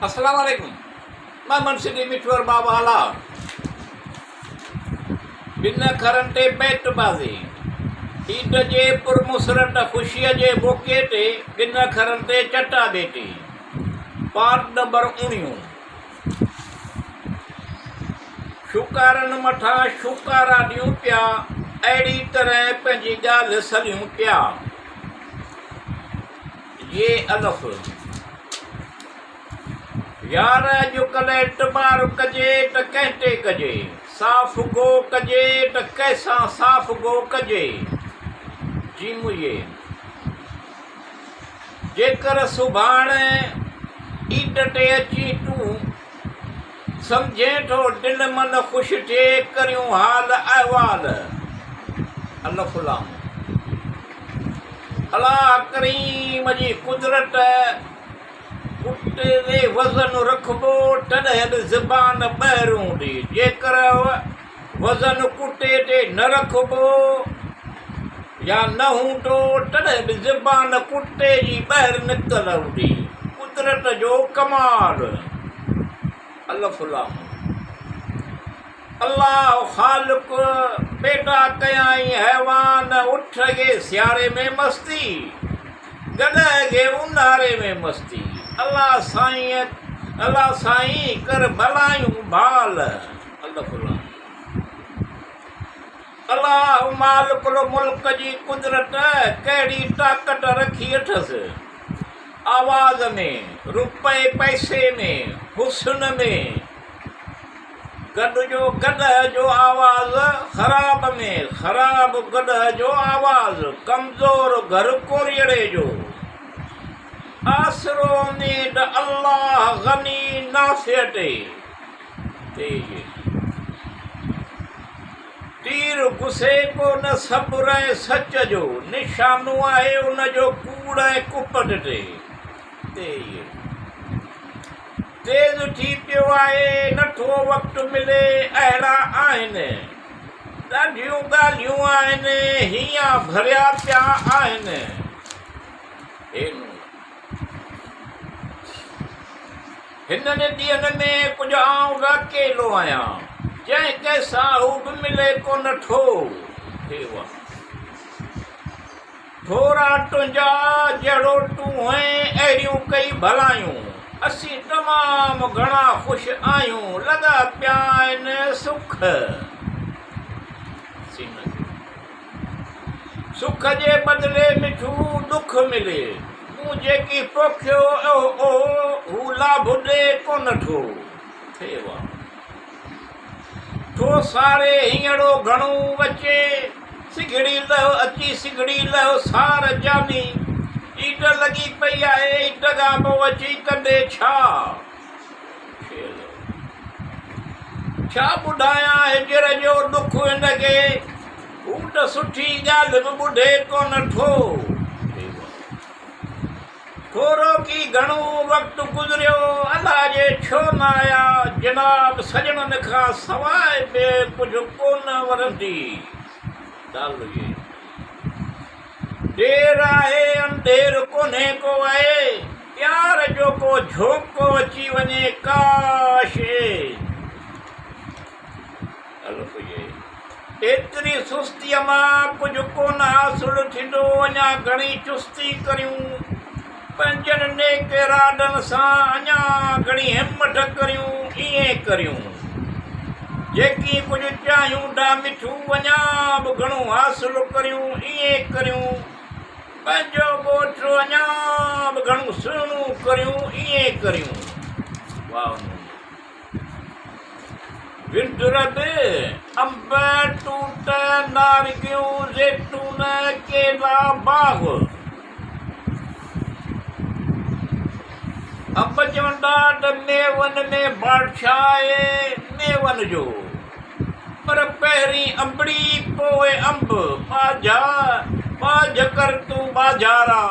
अस्सलाम वालेकुम। मैं मुंशी मिठवर बाबा आला बिन खरंटे बैट बाज़ी ईद जे पुरमुसरत ख़ुशीअ जे मौक़े ते बिन खरंटे चटा बेटी पार्ट नंबर 19। शुकारनि मथां शुकारा ॾियूं पिया, अहिड़ी तरह पंहिंजी ॻाल्हि सलियूं पिया। ये अलफ़ यार अॼुकल्ह एतबार कजे त कंहिं ते कजे, साफ़ गो कजे त कंहिंसां साफ़ गो कजे। जी मुए जेकर सुभाणे ईद ते अची तूं सम्झे थो दिल मन ख़ुशि थिए, करियूं हाल अहवाल। अल्लाह अलाह करीम जी कुदरत कुटे ते वज़न रखबो तॾहिं बि ज़बान ॿाहिरूं ॾे, जेकर वज़न कुटे ते न रखबो या न हूंदो तॾहिं बि ज़बान कुटे जी ॿाहिरि निकिरंदी। कुदरत जो कमाल। अल्लाह ख़ालिक़ पैदा कयाई हैवान, उठ गे सियारे में मस्ती, गॾह गे ऊन्हारे में मस्ती। अल्लाह साईं कर भलायूं भाल। अल्लाह मालिकुल मुल्क जी कुदरत कहिड़ी ताक़त रखी अथसि। आवाज़ में, रुपए पैसे में, हुस्न में। गॾ जो गॾह जो आवाज़ ख़राब में, ख़राब गॾह जो आवाज़ कमज़ोर घर कोरीअड़े जो। आसरो उम्मीद अल्लाह गनी नाफ़िय ते। तीर गुस्से को न सब्र ऐं सच जो, निशानो आहे उन जो कूड़ ऐं कुपट ते। तेज़ थी पियो आहे, नथो वक़्तु मिले, अहिड़ा आहिनि ॾाढियूं ॻाल्हियूं आहिनि, हीअं भरिया पिया आहिनि। हिननि ॾींहंनि में कुझु आउं अकेलो आहियां, जंहिं कंहिंसां हू बि मिले कोन थो। थोरा तुंहिंजा जहिड़ो तूं हैं, अहिड़ियूं कई भलायूं। असीं तमामु घणा ख़ुशि आहियूं, लॻा पिया आहिनि सुख। सुख जे बदिले मिठू दुख मिले, तूं जेकी पोखियो हू लाभ ॾे कोन थो। थो सारे हींअरो घणो अचे, सिगड़ी लहो अची सिगड़ी लहो सार जानी। ईद लॻी पई आहे, ईद खां अची कंदे छा ॿुधायां हिजर जो दुख हिनखे, हू त सुठी ॻाल्हि बि ॿुधे कोन थो। थोरो की घणो वक़्तु गुज़रियो, अलाह जे छो न आया जनाब, सजणनि खां सवाइ ॿिए कुझु कोन वरंदी। देर आहे अंधेर कोन्हे को आहे, प्यार जो को झोको अची वञे काश। एतिरी सुस्तीअ मां कुझु कोन हासिलु थींदो, अञा घणी चुस्ती करियूं, पंहिंजनि नेक इरादनि सां अञा घणी हिमत करियूं। ईअं करियूं जेकी कुझु चाहियूं था मिठू, अञा बि घणो हासिलु करियूं। ईअं करियूं पंहिंजो ॻोठ अञा बि घणो सुहिणो करियूं। ईअं करियूं विंदुर बि अंब टूट नारियूं ज़ैतून केला बाग़। अंब चवंदा त मेवनि में बादशाह आहे मेवनि जो, पर पहिरीं अंबड़ी पोइ अंब। बाझ कर तूं बाज़ारा,